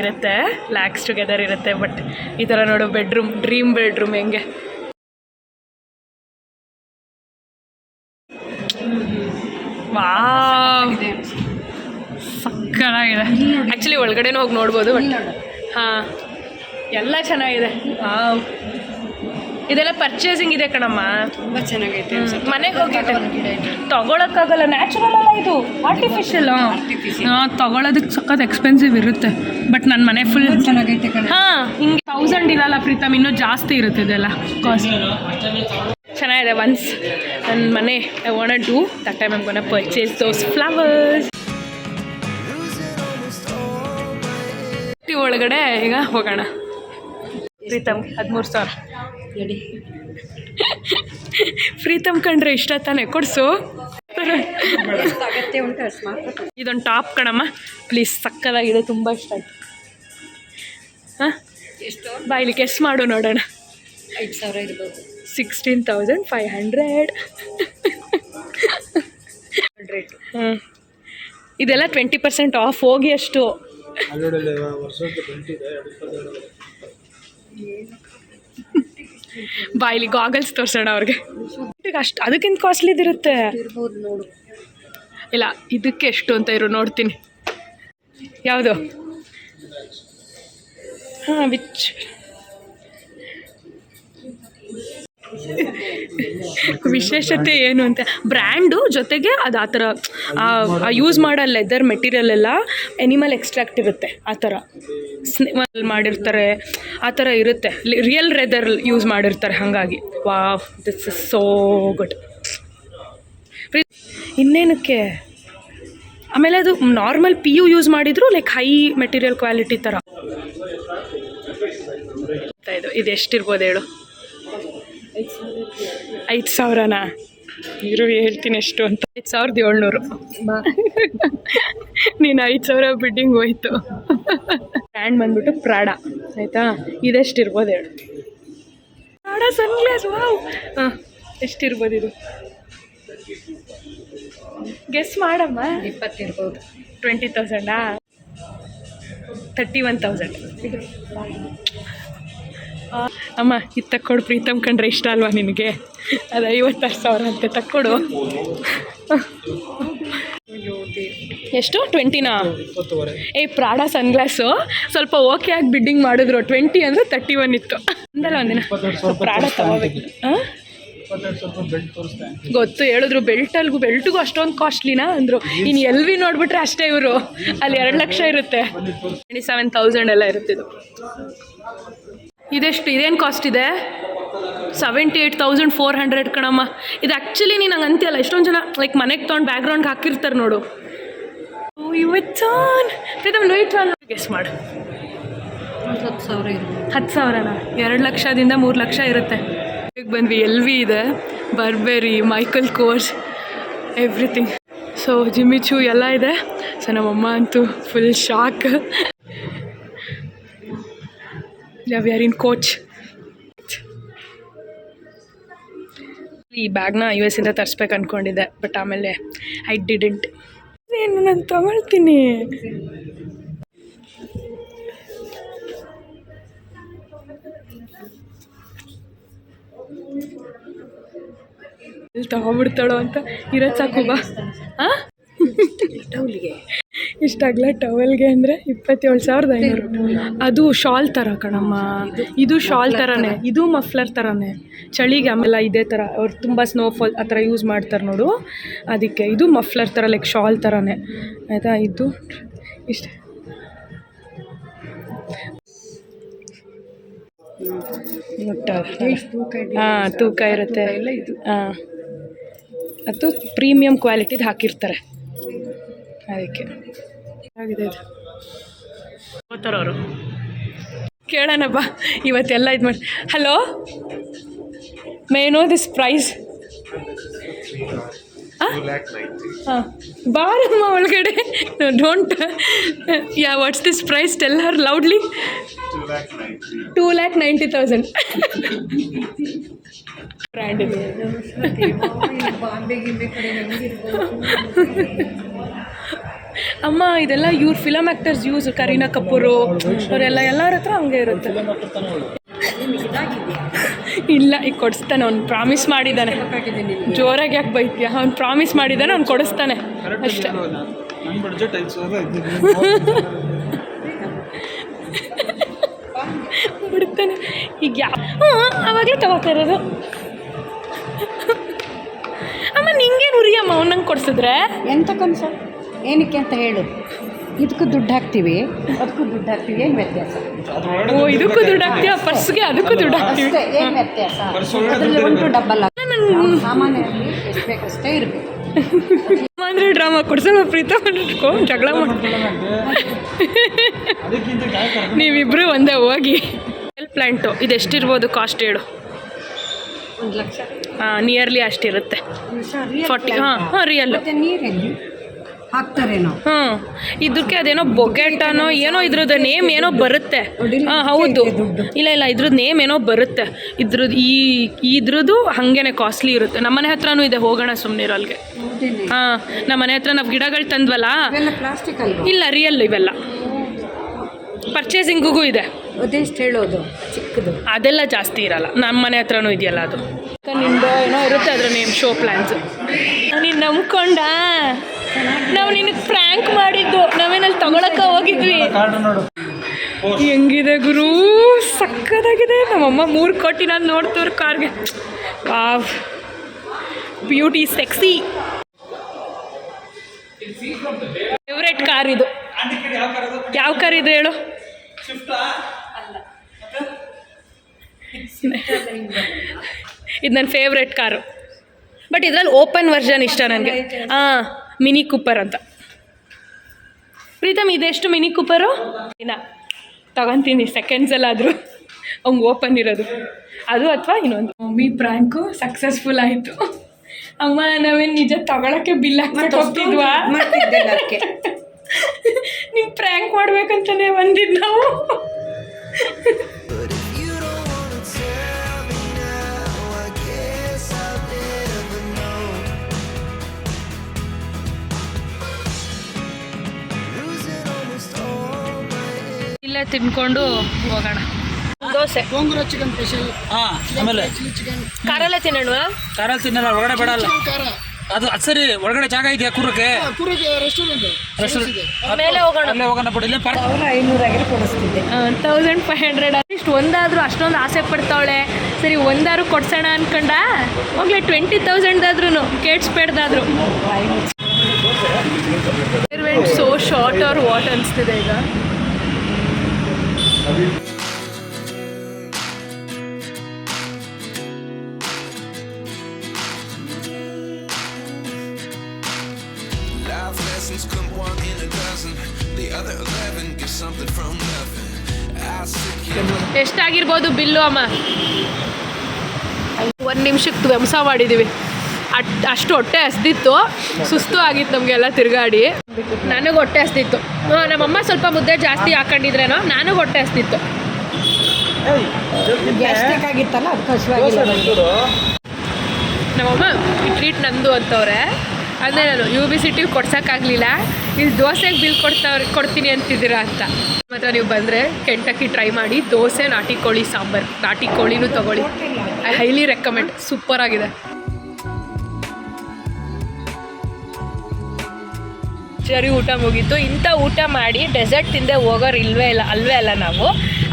ಇರುತ್ತೆ, ಲ್ಯಾಕ್ಸ್ ಟುಗೆದರ್ ಇರುತ್ತೆ. ಬಟ್ ಈ ಥರ ನೋಡು ಬೆಡ್ರೂಮ್, ಡ್ರೀಮ್ ಬೆಡ್ರೂಮ್ ಹೆಂಗೆ. ವಾವ್, ಸಕ್ಕತ್ತಾಗಿದೆ. ಆ್ಯಕ್ಚುಲಿ ಒಳಗಡೆನೂ ಹೋಗಿ ನೋಡ್ಬೋದು. ಬಟ್ ಹಾಂ, ಎಲ್ಲ ಚೆನ್ನಾಗಿದೆ. ವಾವ್, ಇದೆಲ್ಲ ಪರ್ಚೇಸಿಂಗ್ ಇದೆ ಕಣಮ್ಮ. ತುಂಬ ಚೆನ್ನಾಗೈತೆ. ಮನೆಗೆ ಹೋಗಿದ್ದೆ, ತೊಗೊಳಕ್ಕಾಗಲ್ಲ. ನ್ಯಾಚುರಲ್ ಅಲ್ಲ ಇದು, ಆರ್ಟಿಫಿಷಿಯಲ್. ತೊಗೊಳೋದಕ್ಕೆ ಸಖತ್ ಎಕ್ಸ್ಪೆನ್ಸಿವ್ ಇರುತ್ತೆ. ಬಟ್ ನನ್ನ ಮನೆ ಫುಲ್ ಚೆನ್ನಾಗೈತೆ ಕಣ. ಹಾಂ, ಹಿಂಗೆ 1000 ಇರಲ್ಲ ಪ್ರೀತಮ್, ಇನ್ನೂ ಜಾಸ್ತಿ ಇರುತ್ತೆ ಇದೆಲ್ಲ ಕಾಸ್ಟ್. ಚೆನ್ನಾಗಿದೆ. ಒನ್ಸ್ ನನ್ನ ಮನೆ I want to that time I am gonna purchase those flowers. ಒಳಗಡೆ ಈಗ ಹೋಗೋಣ. ಪ್ರೀತಮ್ 13,000 ನಡಿ. ಪ್ರೀತಮ್ ಕಂಡ್ರೆ ಇಷ್ಟ ತಾನೆ, ಕೊಡಿಸು. ಅಗತ್ಯ ಉಂಟು ಅಷ್ಟು ಮಾತ್ರ. ಇದೊಂದು ಟಾಪ್ ಕಣಮ್ಮ, ಪ್ಲೀಸ್. ಸಕ್ಕದಾಗಿದೆ, ತುಂಬ ಇಷ್ಟ ಆಯ್ತು. ಹಾಂ, ಎಷ್ಟು ಬಾಯ್ಲಿಕ್ಕೆ ಎಷ್ಟು ಮಾಡು ನೋಡೋಣ. 5,000 ಇರ್ಬೋದು. 16,500. ಹ್ಞೂ, ಇದೆಲ್ಲ 20% ಆಫ್. ಹೋಗಿ ಅಷ್ಟು ಬಾಯ್ಲಿ ಗಾಗಲ್ಸ್ ತೋರಿಸೋಣ ಅವ್ರಿಗೆ. ಅಷ್ಟು ಅದಕ್ಕಿಂತ ಕಾಸ್ಟ್ಲಿದಿರುತ್ತೆ. ಇರ್ಬೋದು ನೋಡು. ಇಲ್ಲ, ಇದಕ್ಕೆ ಎಷ್ಟು ಅಂತ ಇರು ನೋಡ್ತೀನಿ. ಯಾವುದು? ಹಾಂ, ವಿಚ್ ವಿಶೇಷತೆ ಏನು ಅಂತ, ಬ್ರ್ಯಾಂಡು ಜೊತೆಗೆ ಅದು ಆ ಥರ ಯೂಸ್ ಮಾಡೋ ಲೆದರ್ ಮೆಟೀರಿಯಲ್ ಎಲ್ಲ ಎನಿಮಲ್ ಎಕ್ಸ್ಟ್ರಾಕ್ಟ್ ಇರುತ್ತೆ. ಆ ಥರ ಮಾಡಿರ್ತಾರೆ, ಆ ಥರ ಇರುತ್ತೆ. ರಿಯಲ್ ಲೆದರ್ ಯೂಸ್ ಮಾಡಿರ್ತಾರೆ. ಹಾಗಾಗಿ wow, this is so good. ಇನ್ನೇನಕ್ಕೆ? ಆಮೇಲೆ ಅದು ನಾರ್ಮಲ್ PU ಯೂಸ್ ಮಾಡಿದ್ರು ಲೈಕ್ ಹೈ ಮೆಟೀರಿಯಲ್ ಕ್ವಾಲಿಟಿ ಥರ. ಇದು ಎಷ್ಟಿರ್ಬೋದು ಹೇಳು? 5,000ನಾ? ಇರು ಹೇಳ್ತೀನಿ ಎಷ್ಟು ಅಂತ. 5,700. ನೀನು 5,000 ಬಿಡ್ಡಿಂಗ್ ಹೋಯ್ತು. ಬ್ರ್ಯಾಂಡ್ ಬಂದ್ಬಿಟ್ಟು ಪ್ರಾಡ ಆಯಿತಾ. ಇದೆಷ್ಟಿರ್ಬೋದು ಹೇಳು? ಪ್ರಾಡ ಸನ್ಗ್ಲಾಸ್. ವಾವ್. ಹಾಂ, ಎಷ್ಟಿರ್ಬೋದು ಇದು? ಗೆಸ್ ಮಾಡಮ್ಮ. 20 ಇರ್ಬೋದು. 20,000. 31,000. ಅಮ್ಮ ಇದು ತಕ್ಕೊಡು. ಪ್ರೀತಮ್ ಕಂಡ್ರೆ ಇಷ್ಟ ಅಲ್ವಾ ನಿನಗೆ? ಅದು 56,000 ಅಂತೆ. ತಕ್ಕೊಡು. ಎಷ್ಟು? 20ನಾ? 20,000. ಪ್ರಾಡ ಸನ್ಗ್ಲಾಸು ಸ್ವಲ್ಪ ಓಕೆ ಆಗಿ ಬಿಡ್ಡಿಂಗ್ ಮಾಡಿದ್ರು. 20 ಅಂದರೆ 31 ಇತ್ತು. ಅಂದಲ್ಲ ಒಂದಿನ ಪ್ರಾಡ ತಗೋಬೇಕು. ಹಾಂ, 22,000 ಬೆಲ್ಟ್ ತೋರಿಸ್ತಾ. ಗೊತ್ತು, ಹೇಳಿದ್ರು. ಬೆಲ್ಟಿಗೂ ಅಷ್ಟೊಂದು ಕಾಸ್ಟ್ಲಿನಾ ಅಂದರು. ಇನ್ನು LV ನೋಡಿಬಿಟ್ರೆ ಅಷ್ಟೇ ಇವರು. ಅಲ್ಲಿ 2 ಲಕ್ಷ ಇರುತ್ತೆ. 27,000 ಎಲ್ಲ ಇರುತ್ತೆ ಇದು. ಇದೆಷ್ಟು? ಇದೇನು ಕಾಸ್ಟ್ ಇದೆ? 78,400 ಕಣಮ್ಮ. ಇದು ಆ್ಯಕ್ಚುಲಿ ನೀನು ಹಂಗೆ ಅಂತೀಯಲ್ಲ, ಎಷ್ಟೊಂದು ಜನ ಲೈಕ್ ಮನೆಗೆ ತೊಗೊಂಡು ಬ್ಯಾಕ್ಗ್ರೌಂಡ್ಗೆ ಹಾಕಿರ್ತಾರೆ ನೋಡು. ಇವತ್ತು ಪ್ರೀತಮ್ ಲೈಟ್ ಗೆಸ್ ಮಾಡು. 10,000 ಇರ್ಬೋದು. 10,000ನಾ? 2 ಲಕ್ಷದಿಂದ 3 ಲಕ್ಷ ಇರುತ್ತೆ. ಈಗ ಬಂದ್ವಿ. LV ಇದೆ, Burberry, Michael Kors, everything. So Jimmy Choo ಎಲ್ಲ ಇದೆ. ಸೊ ನಮ್ಮಮ್ಮ ಅಂತೂ full shock. We are in Coach. ಈ ಬ್ಯಾಗ್ನ US ಇಂದ ತರಿಸ್ಬೇಕು ಅಂದ್ಕೊಂಡಿದ್ದೆ, ಬಟ್ ಆಮೇಲೆ ಐ ಡಿಡೆಂಟ್. ಏನು ನಾನು ತಗೊಳ್ತೀನಿ. ಇಲ್ಲಿ ತಗೊಬಿಡ್ತಾಳೋ ಅಂತ ಇರೋದು ಸಾಕು ಬಾ. ಹಾಂ, ಟೌಲಿಗೆ ಇಷ್ಟಾಗಲ್ಲ ಟವಲ್ಗೆ ಅಂದರೆ 27,500. ಅದು ಶಾಲ್ ಥರ ಕಣಮ್ಮ. ಇದು ಶಾಲ್ ಥರನೇ, ಇದು ಮಫ್ಲರ್ ಥರನೇ ಚಳಿಗೆ. ಆಮೇಲೆ ಇದೇ ಥರ ಅವ್ರು ತುಂಬ ಸ್ನೋಫಾಲ್ ಆ ಥರ ಯೂಸ್ ಮಾಡ್ತಾರೆ ನೋಡು, ಅದಕ್ಕೆ. ಇದು ಮಫ್ಲರ್ ಥರ ಲೈಕ್ ಶಾಲ್ ಥರನೇ ಆಯಿತಾ. ಇದು ಇಷ್ಟೇ. ಹಾಂ, ತೂಕ ಇರುತ್ತೆ ಎಲ್ಲ ಇದು. ಹಾಂ, ಅದು ಪ್ರೀಮಿಯಂ ಕ್ವಾಲಿಟಿದು ಹಾಕಿರ್ತಾರೆ ಅದಕ್ಕೆ. ಆಗಿದೆ ಇದು. ಓದ್ತಾರವರು. ಕೇಳೋಣ ಬಾ ಇವತ್ತೆಲ್ಲ ಇದು ಮಾಡಿ. Hello, may know this price? ಹಾಂ, ಬಾರಮ್ಮ ಒಳಗಡೆ. Don't. What's this price? Tell her loudly. 2,90,000. Brand ಇದು. ಬಾಂಬೆ ಗಿಂಬೆ ಕಡೆ ಹೆಂಗಿರ್ಬೋದು. ಅಮ್ಮ ಇದೆಲ್ಲ ಇವ್ರು film actors use. Kareena Kapoor ಅವರೆಲ್ಲ ಎಲ್ಲರ ಹತ್ರ ಹಂಗೆ ಇರುತ್ತೆ. ಇಲ್ಲ, ಈಗ ಕೊಡಿಸ್ತಾನೆ. ಅವ್ನು ಪ್ರಾಮಿಸ್ ಮಾಡಿದ್ದಾನೆ. ಜೋರಾಗಿ ಯಾಕೆ ಬೈತೀಯ? ಅವ್ನು ಪ್ರಾಮಿಸ್ ಮಾಡಿದ್ದಾನೆ, ಅವ್ನು ಕೊಡಿಸ್ತಾನೆ ಅಷ್ಟೇ. ನನ್ನ ಬಡ್ಜೆಟ್ 5,000 ಬಿಡ್ತಾನೆ ಈಗ. ಆವಾಗಲೇ ತಗೋತಾ ಇರೋದು. ಅಮ್ಮ ನಿಂಗೇನು ಉರಿಯಮ್ಮ ಅವ್ನು ನಂಗೆ ಕೊಡಿಸಿದ್ರೆ? ಎಂತ ಕನ್ಸ? ಏನಕ್ಕೆ ಅಂತ ಹೇಳು. ಇದಕ್ಕೂ ದುಡ್ಡು ಹಾಕ್ತೀವಿ, ಅದಕ್ಕೂ ದುಡ್ಡು ಹಾಕ್ತೀವಿ. ಏನು ವ್ಯತ್ಯಾಸ? ಓ, ಇದಕ್ಕೂ ದುಡ್ಡು ಹಾಕ್ತೀವ, ಪರ್ಸ್ಗೆ ಅದಕ್ಕೂ ದುಡ್ಡು ಹಾಕ್ತೀವಿ. ಏನು ವ್ಯತ್ಯಾಸ? ಅದರಲ್ಲಿ 1 ಡಬ್ಬಲ್ ಸಾಮಾನ್ಯವಾಗಿ ಎಷ್ಟು ಬೇಕಷ್ಟೇ ಇರಬೇಕು. ಅಂದರೆ ಡ್ರಾಮಾ ಕೊಡ್ಸಲ್ವ ಪ್ರೀತಮ್ ಇಟ್ಕೊ ಜಗಳ ಮಾಡ್ತೀವಿ. ನೀವಿಬ್ಬರು ಒಂದೇ ಹೋಗಿ. ಪ್ಲ್ಯಾಂಟು ಇದು ಎಷ್ಟಿರ್ಬೋದು ಕಾಸ್ಟ್ ಹೇಳು? 1 ಲಕ್ಷ. ಹಾಂ, ನಿಯರ್ಲಿ ಅಷ್ಟಿರುತ್ತೆ. 40. ಹಾಂ ಹಾಂ, ರಿಯಲ್. ಮತ್ತೆ ನೀರಲ್ಲಿ ಹಾಕ್ತಾರೇನೋ. ಹ್ಞೂ, ಇದಕ್ಕೆ ಅದೇನೋ ಬೊಗೆಟನೋ ಏನೋ ಇದ್ರದ್ದು ನೇಮ್ ಏನೋ ಬರುತ್ತೆ. ಹಾಂ ಹೌದು, ಇಲ್ಲ ಇದ್ರದ್ದು ನೇಮ್ ಏನೋ ಬರುತ್ತೆ. ಇದ್ರದ್ದು ಇದ್ರದ್ದು ಹಾಗೇನೆ ಕಾಸ್ಟ್ಲಿ ಇರುತ್ತೆ. ನಮ್ಮನೆ ಹತ್ರನೂ ಇದೆ, ಹೋಗೋಣ ಸುಮ್ಮನೆ ಅಲ್ಲಿಗೆ. ಹಾಂ, ನಮ್ಮನೆ ಹತ್ರ ನಾವು ಗಿಡಗಳು ತಂದ್ವಲ್ಲ. ಪ್ಲಾಸ್ಟಿಕ್ ಅಲ್ವಾ? ಇಲ್ಲ, ರಿಯಲ್ ಇವೆಲ್ಲ. ಪರ್ಚೇಸಿಂಗಿಗೂ ಇದೆ. ಅದೆಷ್ಟು ಹೇಳೋದು? ಚಿಕ್ಕದು ಅದೆಲ್ಲ ಜಾಸ್ತಿ ಇರಲ್ಲ. ನಮ್ಮ ಮನೆ ಹತ್ರನೂ ಇದೆಯಲ್ಲ ಅದು. ನಿಂದು ಏನೋ ಇರುತ್ತೆ ಅದ್ರ ನೇಮ್, ಶೋ ಪ್ಲ್ಯಾನ್ಸ್. ನೀನು ನಂಬ್ಕೊಂಡ ನಾವು ನಿನಗೆ ಫ್ರ್ಯಾಂಕ್ ಮಾಡಿದ್ದು. ನಾವೇನಲ್ಲಿ ತಗೊಳಕ್ಕೆ ಹೋಗಿದ್ವಿ. ಹೆಂಗಿದೆ ಗುರು, ಸಕ್ಕದಾಗಿದೆ. ನಮ್ಮಮ್ಮ 3 ಕೋಟಿ ನಾನು ನೋಡ್ತವ್ರು ಕಾರ್ಗೆ. Wow, beauty, sexy. Favourite car ಇದು. ಯಾವ ಕಾರ್ ಇದು ಹೇಳು? ಇದು ನನ್ನ ಫೇವ್ರೆಟ್ ಕಾರು. ಬಟ್ ಇದರಲ್ಲಿ ಓಪನ್ ವರ್ಷನ್ ಇಷ್ಟ ನನಗೆ. ಹಾಂ, ಮಿನಿ ಕೂಪರ್ ಅಂತ. ಪ್ರೀತಮ್ ಇದೆಷ್ಟು ಮಿನಿ ಕೂಪರು? ಇಲ್ಲ ತಗೊತೀನಿ ಸೆಕೆಂಡ್ಸಲ್ಲಾದರೂ ಅವ್ನು ಓಪನ್ ಇರೋದು ಅದು, ಅಥವಾ ಇನ್ನೊಂದು. ಮಮ್ಮಿ ಪ್ರ್ಯಾಂಕು ಸಕ್ಸಸ್ಫುಲ್ ಆಯಿತು. ಅಮ್ಮ ನಾವೇನು ನಿಜ ತಗೊಳಕ್ಕೆ ಬಿಲ್ ಹಾಕ್ಬಿಟ್ಟು ಹೋಗ್ತಿದ್ವಾ? ನೀವು ಪ್ರ್ಯಾಂಕ್ ಮಾಡ್ಬೇಕಂತಾನೆ ಬಂದಿದ್ದು ನಾವು. But if you don't wanna tell me now, I guess I'll never know. Losing almost all my energy. ಇಲ್ಲೇ ತಿನ್ಕೊಂಡು ಹೋಗೋಣ. Dosa gongura chicken special. ಹಾಂ, ಆಮೇಲೆ ಕಾರಲ್ಲೇ ತಿನ್ನೋಣ. ಖಾರ ತಿನ್ನಲ್ಲ, ಒಳಗಡೆ ಬೇಡಲ್ಲ. ಅದು ಸರಿ, ಒಳಗಡೆ ಜಾಗ ಇದೆಯಾ ಕೂರಕ್ಕೆ? ಮೇಲೆ ಹೋಗೋಣ. ಅಲ್ಲೇ ಹೋಗೋಣ ಬಿಡಿ. ಇಲ್ಲೇ 500 ಕೊಡಿಸ್ತಿದ್ದೆ. 1500 ಅಟ್ಲೀಸ್ಟ್ ಒಂದಾದರೂ ಅಷ್ಟೊಂದು ಆಸೆ ಪಡ್ತಾವಳೆ. ಸರಿ ಒಂದಾರು ಕೊಡ್ಸೋಣ ಅನ್ಕೊಂಡ ಹೋಗ್ಲಿ 20,000 ಕೇಟ್ಸ್ಬೇಡ್ದಾದ್ರು. ಸೋ ಶಾರ್ಟ್ ಆರ್ ವಾಟ್ ಅನಿಸ್ತಿದೆ ಈಗ. Life lessons come one in a dozen. The other 11 get something from nothing. I sit here. ಎಷ್ಟಾಗಿರ್ಬೋದು bill ಅಮ್ಮ? 1 ನಿಮಿಷಕ್ಕೆ ಧ್ವಂಸ ಮಾಡಿದ್ದೀವಿ. ಅಷ್ಟು ಹೊಟ್ಟೆ ಹಸ್ದಿತ್ತು, ಸುಸ್ತು ಆಗಿತ್ತು ನಮಗೆಲ್ಲ ತಿರುಗಾಡಿ. ನನಗೆ ಹೊಟ್ಟೆ ಹಸ್ದಿತ್ತು. ನಮ್ಮಮ್ಮ ಸ್ವಲ್ಪ ಮುದ್ದೆ ಜಾಸ್ತಿ ಹಾಕೊಂಡಿದ್ರೇನೋ, ನನಗೆ ಹೊಟ್ಟೆ ಹಸ್ದಿತ್ತು. ಗ್ಯಾಸ್ಟ್ರಿಕ್ ಆಗಿತ್ತಲ್ಲ, ಅದಕ್ಕೆ ಹಸಿವಾಗಿಲ್ಲ. ನಮ್ಮಮ್ಮ ಈ ಟ್ರೀಟ್ ನಂದು ಅಂತವ್ರೆ. ಅಂದರೆ ನಾನು UBCT ಕೊಡ್ಸೋಕ್ಕಾಗಲಿಲ್ಲ, ಇಲ್ಲಿ ದೋಸೆಗೆ ಬಿಲ್ ಕೊಡ್ತೀನಿ ಅಂತಿದ್ದೀರಾ ಅಂತ. ಮತ್ತು ನೀವು ಬಂದರೆ ಕೆಂಟಕ್ಕಿ ಟ್ರೈ ಮಾಡಿ. ದೋಸೆ, ನಾಟಿ ಕೋಳಿ ಸಾಂಬಾರು, ನಾಟಿ ಕೋಳಿನೂ ತೊಗೊಳ್ಳಿ. I highly recommend. ಸೂಪರಾಗಿದೆ. ಸರಿ, ಊಟ ಮುಗೀತು. ಇಂಥ ಊಟ ಮಾಡಿ ಡೆಸರ್ಟ್ ತಿಂದೆ ಹೋಗೋರು ಅಲ್ವೇ ಅಲ್ಲ ನಾವು.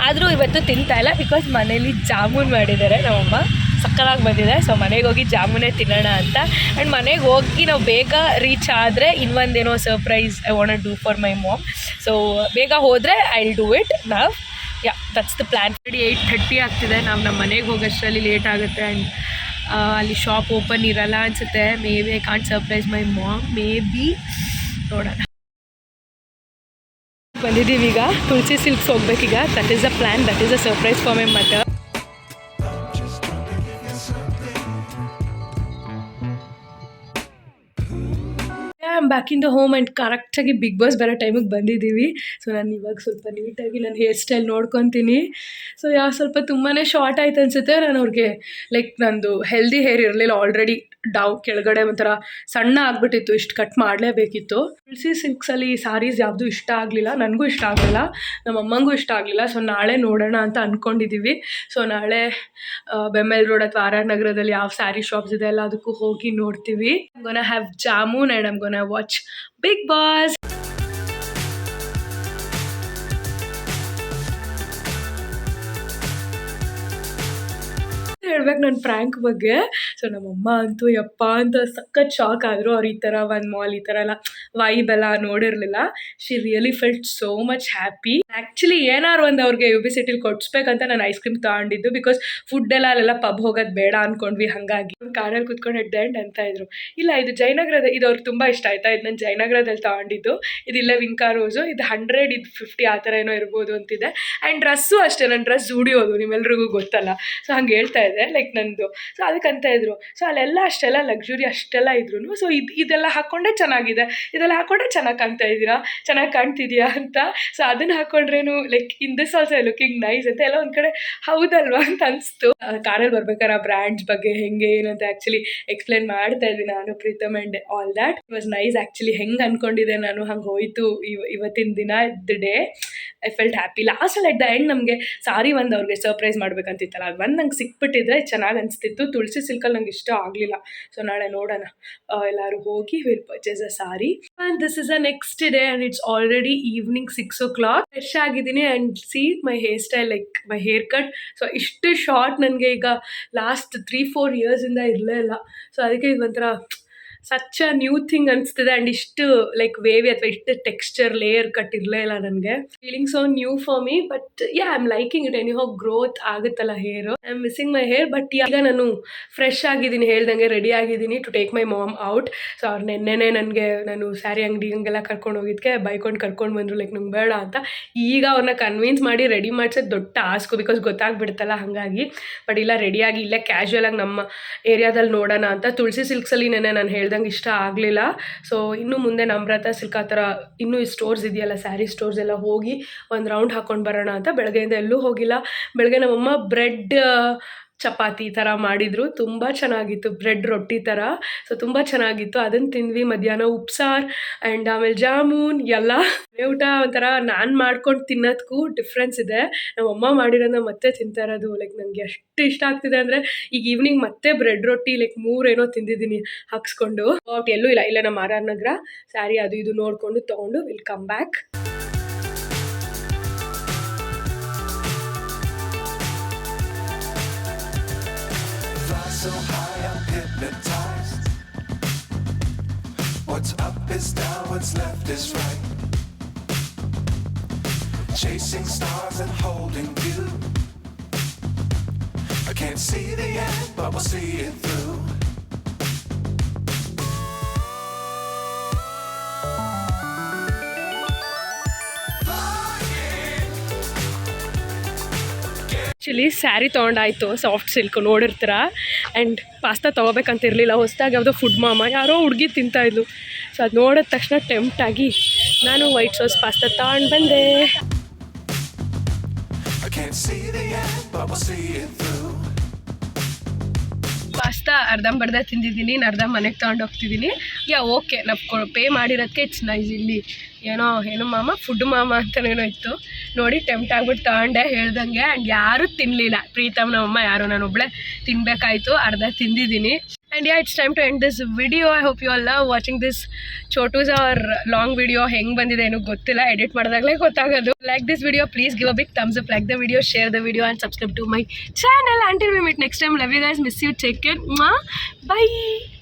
ಆದರೂ ಇವತ್ತು ತಿಂತಾ ಇಲ್ಲ, ಬಿಕಾಸ್ ಮನೇಲಿ ಜಾಮೂನ್ ಮಾಡಿದ್ದಾರೆ ನಮ್ಮಮ್ಮ. ಸಕ್ಕತ್ತಾಗಿ ಬಂದಿದೆ. ಸೊ ಮನೆಗೆ ಹೋಗಿ ಜಾಮೂನೇ ತಿನ್ನೋಣ ಅಂತ. ಆ್ಯಂಡ್ ಮನೆಗೆ ಹೋಗಿ ನಾವು ಬೇಗ ರೀಚ್ ಆದರೆ ಇನ್ನೊಂದೇನೋ surprise I want do for my mom. So ಬೇಗ ಹೋದರೆ ಐ ವಿಲ್ ಡೂ ಇಟ್ ನಾವ್. ಯಾ, ದಟ್ಸ್ ದ ಪ್ಲ್ಯಾನ್. 8:30 ಆಗ್ತಿದೆ. ನಾವು ನಮ್ಮ ಮನೆಗೆ ಹೋಗೋಷ್ಟರಲ್ಲಿ ಲೇಟ್ ಆಗುತ್ತೆ. ಆ್ಯಂಡ್ ಅಲ್ಲಿ ಶಾಪ್ ಓಪನ್ ಇರಲ್ಲ ಅನಿಸುತ್ತೆ. Maybe I can't surprise my mom. Maybe ನೋಡೋಣ. ಬಂದಿದ್ದೀವಿ ಈಗ ತುಳಸಿ ಸಿಲ್ಕ್ಸ್ ಹೋಗ್ಬೇಕೀಗ. That is a plan. That is a surprise for my mother. Back in the home. And ಕರೆಕ್ಟಾಗಿ ಬಿಗ್ ಬಾಸ್ ಬರೋ ಟೈಮಿಗೆ ಬಂದಿದ್ದೀವಿ. ಸೊ ನಾನು ಇವಾಗ ಸ್ವಲ್ಪ ನೀಟಾಗಿ ನನ್ನ ಹೇರ್ ಸ್ಟೈಲ್ ನೋಡ್ಕೊತೀನಿ. ಸೊ ಸ್ವಲ್ಪ ತುಂಬಾ ಶಾರ್ಟ್ ಆಯ್ತು ಅನಿಸುತ್ತೆ. ನಾನು ಅವ್ರಿಗೆ ಲೈಕ್ ನಂದು ಹೆಲ್ದಿ ಹೇರ್ ಇರಲಿಲ್ಲ, ಆಲ್ರೆಡಿ ಕೆಳಗಡೆ ಒಂಥರ ಸಣ್ಣ ಆಗಿಬಿಟ್ಟಿತ್ತು. ಇಷ್ಟು ಕಟ್ ಮಾಡಲೇಬೇಕಿತ್ತು. ತುಳಸಿ ಸಿಲ್ಕ್ಸಲ್ಲಿ ಈ ಸಾರೀಸ್ ಯಾವುದೂ ಇಷ್ಟ ಆಗಲಿಲ್ಲ, ನನಗೂ ಇಷ್ಟ ಆಗಲಿಲ್ಲ, ನಮ್ಮ ಅಮ್ಮಂಗೂ ಇಷ್ಟ ಆಗಲಿಲ್ಲ. ಸೊ ನಾಳೆ ನೋಡೋಣ ಅಂತ ಅಂದ್ಕೊಂಡಿದ್ದೀವಿ. ಸೊ ನಾಳೆ ಬೆಮ್ಮೆಲ್ ರೋಡ್ ಅಥವಾ RR ನಗರದಲ್ಲಿ ಯಾವ ಸ್ಯಾರಿ ಶಾಪ್ಸ್ ಇದೆ ಎಲ್ಲ ಅದಕ್ಕೂ ಹೋಗಿ ನೋಡ್ತೀವಿ. I'm gonna have jamun and I'm gonna watch big boss. ಹೇಳ್ಬೇಕು ನನ್ನ ಪ್ರ್ಯಾಂಕ್ ಬಗ್ಗೆ. ಸೊ ನಮ್ಮಮ್ಮ ಅಂತೂ ಯಪ್ಪ ಅಂತ ಸಖತ್ ಶಾಕ್ ಆದರು. ಅವ್ರು ಈ ಥರ ಒಂದು ಮಾಲ್ ಈ ಥರ ಎಲ್ಲ ವೈಬ್ ಎಲ್ಲ ನೋಡಿರಲಿಲ್ಲ. She really felt so much happy. Actually ಏನಾರು ಒಂದು ಅವ್ರಿಗೆ UBCTಲಿ ಕೊಡಿಸ್ಬೇಕಂತ ನಾನು ಐಸ್ ಕ್ರೀಮ್ ತೊಗೊಂಡಿದ್ದು. ಬಿಕಾಸ್ ಫುಡ್ ಎಲ್ಲ ಅಲ್ಲೆಲ್ಲ ಪಬ್ ಹೋಗೋದು ಬೇಡ ಅಂದ್ಕೊಂಡ್ವಿ. ಹಾಗಾಗಿ ಕಾರಲ್ಲಿ ಕೂತ್ಕೊಂಡು ಎಟ್ ದ ಎಂಡ್ ಅಂತ ಇದ್ರು, ಇಲ್ಲ ಇದು ಜಯನಗರದ, ಇದು ಅವ್ರಿಗೆ ತುಂಬ ಇಷ್ಟ ಆಯ್ತಾ, ಇದು ನಾನು ಜಯನಗರದಲ್ಲಿ ತೊಗೊಂಡಿದ್ದು, ಇದಿಲ್ಲ ವಿಂಕಾ ರೋಸು, ಇದು 100, ಇದು 50 ಆ ಥರ ಏನೋ ಇರ್ಬೋದು ಅಂತಿದೆ. ಆ್ಯಂಡ್ ಡ್ರೆಸ್ಸು ಅಷ್ಟೇ, ನನ್ನ ಡ್ರೆಸ್ ಜೂಡಿಯೋದು ನಿಮ್ಮೆಲ್ರಿಗೂ ಗೊತ್ತಲ್ಲ. ಸೊ ಹಂಗೆ ಹೇಳ್ತಾ ಇದೆ ಲೈಕ್ ನಂದು. ಸೊ ಅದಕ್ಕಂತ ಇದ್ರು. ಸೊ ಅಲ್ಲೆಲ್ಲ ಅಷ್ಟೆಲ್ಲ ಲಕ್ಸುರಿ ಅಷ್ಟೆಲ್ಲ ಇದ್ರು. ಸೊ ಇದೆಲ್ಲ ಹಾಕ್ಕೊಂಡೆ ಚೆನ್ನಾಗಿದೆ, ಇದೆಲ್ಲ ಹಾಕ್ಕೊಂಡೆ ಚೆನ್ನಾಗಿ ಕಾಣ್ತಾ ಇದ್ದೀರಾ, ಚೆನ್ನಾಗಿ ಕಾಣ್ತಿದ್ಯಾ ಅಂತ. ಸೊ ಅದನ್ನು ಹಾಕ್ಕೊಂಡ್ರೇನು like in this also looking nice ಅಂತ ಎಲ್ಲ ಒಂದು ಕಡೆ ಹೌದಲ್ವಾ ಅಂತ ಅನಿಸ್ತು. ಕಾರಲ್ಲಿ ಬರ್ಬೇಕಾದ್ರೆ ಆ ಬ್ರ್ಯಾಂಡ್ಸ್ ಬಗ್ಗೆ ಹೆಂಗೆ ಏನಂತ ಆ್ಯಕ್ಚುಲಿ ಎಕ್ಸ್ಪ್ಲೇನ್ ಮಾಡ್ತಾ ಇದ್ವಿ ನಾನು, Preetham and all that. It was nice actually. ಹೆಂಗೆ ಅಂದ್ಕೊಂಡಿದ್ದೆ ನಾನು ಹಂಗೆ ಹೋಯಿತು ಇವತ್ತಿನ ದಿನ. The day I felt happy. Lastly at the end ನಮಗೆ ಸಾರಿ ಒಂದು ಅವ್ರಿಗೆ ಸರ್ಪ್ರೈಸ್ ಮಾಡ್ಬೇಕಂತಿತ್ತಲ್ಲ, ಅದು ಒಂದು ನಂಗೆ ಸಿಕ್ಬಿಟ್ಟಿದ್ರೆ ಚೆನ್ನಾಗಿ ಅನಿಸ್ತಿತ್ತು. ತುಳಸಿ ಸಿಲ್ಕಲ್ಲಿ ನಂಗೆ ಇಷ್ಟ ಆಗಲಿಲ್ಲ. ಸೊ ನಾಳೆ ನೋಡೋಣ, ಎಲ್ಲರೂ ಹೋಗಿ will purchase a sari. And this is a next day and it's already evening 6 o'clock. Fresh ಆಗಿದ್ದೀನಿ and see my hair style, like my hair cut. So ಇಷ್ಟು ಶಾರ್ಟ್ ನನಗೆ ಈಗ ಲಾಸ್ಟ್ 3-4 ಇಯರ್ಸಿಂದ ಇರಲೇ ಇಲ್ಲ. ಸೊ ಅದಕ್ಕೆ ಇದು ಒಂಥರ ಸಚ್ ಅ ನ್ಯೂ ಥಿಂಗ್ ಅನಿಸ್ತಿದೆ. ಆ್ಯಂಡ್ ಇಷ್ಟು ಲೈಕ್ ವೇವಿ ಅಥವಾ ಇಷ್ಟು ಟೆಕ್ಸ್ಚರ್ ಲೇಯರ್ ಕಟ್ ಇರಲೇ ಇಲ್ಲ ನನಗೆ. Feeling so new for me. But yeah I am liking it. Anyhow growth ಆಗುತ್ತಲ್ಲ hair. I am missing my hair. But ಈಗ ನಾನು ಫ್ರೆಶ್ ಆಗಿದ್ದೀನಿ, ಹೇಳ್ದಂಗೆ ರೆಡಿ ಆಗಿದ್ದೀನಿ to take my mom out. So ಅವ್ರು ನೆನ್ನೆನೇ ನನಗೆ ನಾನು ಸ್ಯಾರಿ ಅಂಗಡಿ ಹಂಗೆಲ್ಲ ಕರ್ಕೊಂಡು ಹೋಗಿದ್ದಕ್ಕೆ ಬೈಕೊಂಡು ಕರ್ಕೊಂಡು ಬಂದರು, ಲೈಕ್ ನಂಗೆ ಬೇಡ ಅಂತ. ಈಗ ಅವ್ರನ್ನ ಕನ್ವಿನ್ಸ್ ಮಾಡಿ ರೆಡಿ ಮಾಡಿಸೋದು ದೊಡ್ಡ ಟಾಸ್ಕು, ಬಿಕಾಸ್ ಗೊತ್ತಾಗ್ಬಿಡುತ್ತಲ್ಲ ಹಾಗಾಗಿ. ಬಟ್ ಇಲ್ಲ, ರೆಡಿಯಾಗಿ ಇಲ್ಲೇ ಕ್ಯಾಶುವಲ್ ಆಗಿ ನಮ್ಮ ಏರಿಯಾದಲ್ಲಿ ನೋಡೋಣ ಅಂತ. ತುಳಸಿ ಸಿಲ್ಕ್ಸಲ್ಲಿ ನೆನ್ನೆ ನಾನು ಹೇಳ್ದಂಗೆ ಇಷ್ಟ ಆಗಲಿಲ್ಲ. ಸೊ ಇನ್ನು ಮುಂದೆ ನಮ್ರತ ಸಿಲ್ಕ್ ಆ ಥರ ಇನ್ನೂ ಈ ಸ್ಟೋರ್ಸ್ ಇದೆಯಲ್ಲ, ಸ್ಯಾರಿ ಸ್ಟೋರ್ಸ್ ಎಲ್ಲ ಹೋಗಿ ಒಂದು ರೌಂಡ್ ಹಾಕೊಂಡು ಬರೋಣ ಅಂತ. ಬೆಳಗ್ಗೆಯಿಂದ ಎಲ್ಲೂ ಹೋಗಿಲ್ಲ. ಬೆಳಗ್ಗೆ ನಮ್ಮಮ್ಮ ಬ್ರೆಡ್ ಚಪಾತಿ ಥರ ಮಾಡಿದರು, ತುಂಬ ಚೆನ್ನಾಗಿತ್ತು. ಬ್ರೆಡ್ ರೊಟ್ಟಿ ಥರ. ಸೊ ತುಂಬ ಚೆನ್ನಾಗಿತ್ತು, ಅದನ್ನು ತಿಂದ್ವಿ. ಮಧ್ಯಾಹ್ನ ಉಪ್ಸಾರು ಆ್ಯಂಡ್ ಆಮೇಲೆ ಜಾಮೂನ್ ಎಲ್ಲ ಊಟ. ಒಂಥರ ನಾನು ಮಾಡ್ಕೊಂಡು ತಿನ್ನೋದಕ್ಕೂ ಡಿಫ್ರೆನ್ಸ್ ಇದೆ. ನಮ್ಮಮ್ಮ ಮಾಡಿರೋದನ್ನ ಮತ್ತೆ ತಿಂತಾ ಇರೋದು ಲೈಕ್ ನನಗೆ ಅಷ್ಟು ಇಷ್ಟ ಆಗ್ತಿದೆ ಅಂದರೆ. ಈಗ ಈವ್ನಿಂಗ್ ಮತ್ತೆ ಬ್ರೆಡ್ ರೊಟ್ಟಿ ಲೈಕ್ 3 ಏನೋ ತಿಂದಿದ್ದೀನಿ ಹಾಕ್ಸ್ಕೊಂಡು. ಬಟ್ ಎಲ್ಲೂ ಇಲ್ಲ, ಇಲ್ಲ ನಮ್ಮ ಆರ್ ಆರ್ ನಗರ ಸ್ಯಾರಿ ಅದು ಇದು ನೋಡಿಕೊಂಡು ತೊಗೊಂಡು will come back. Fly so high, I'm hypnotized. What's up is down, what's left is right. Chasing stars and holding you. I can't see the end, but we'll see it through. Actually saree ತೊಗೊಂಡಾಯ್ತು, soft silk ನೋಡಿರ್ತೀರ. And pasta ತೊಗೋಬೇಕಂತ ಇರಲಿಲ್ಲ. ಹೊಸ್ದಾಗಿ ಯಾವುದೋ food ಮಾಮ ಯಾರೋ ಹುಡುಗಿ ತಿಂತಾಯಿದ್ಲು. So ಅದು ನೋಡಿದ ತಕ್ಷಣ ಟೆಂಪ್ಟ್ ಆಗಿ ನಾನು ವೈಟ್ ಸಾಸ್ ಪಾಸ್ತಾ ತಗೊಂಡು ಬಂದೆ. I can't see the end, but we'll see it through. Pasta ಅರ್ಧಂಬರ್ಧ ತಿಂದಿದ್ದೀನಿ, ಅರ್ಧ ಮನೆಗೆ ತೊಗೊಂಡು ಹೋಗ್ತಿದ್ದೀನಿ. ಯಾ ಓಕೆ, ನಾವು ಪೇ ಮಾಡಿರೋದಕ್ಕೆ ಇಟ್ಸ್ ನೈಸ್. ಇಲ್ಲಿ ಏನೋ ಮಾಮ ಫುಡ್ ಮಾಮ ಅಂತನೇನೋ ಇತ್ತು ನೋಡಿ, ಟೆಂಪ್ಟ್ ಆಗ್ಬಿಟ್ಟು ತಗೊಂಡೆ ಹೇಳ್ದಂಗೆ. ಆ್ಯಂಡ್ ಯಾರೂ ತಿನ್ನಲಿಲ್ಲ. ಪ್ರೀತಮ್ ನಮ್ಮಮ್ಮ ಯಾರು, ನಾನು ಒಬ್ಬಳೇ ತಿನ್ನಬೇಕಾಯ್ತು. ಅರ್ಧ ತಿಂದಿದ್ದೀನಿ. And ya it's time to end this video. I hope you all love watching this Chotu's are long video. ಹೆಂಗೆ ಬಂದಿದೆ ಏನೂ ಗೊತ್ತಿಲ್ಲ, ಎಡಿಟ್ ಮಾಡಿದಾಗಲೇ ಗೊತ್ತಾಗೋದು. Like this video, please give a big thumbs up, like the video, share the video and subscribe to my channel. Until we meet next time, love you guys, miss you, take care, bye.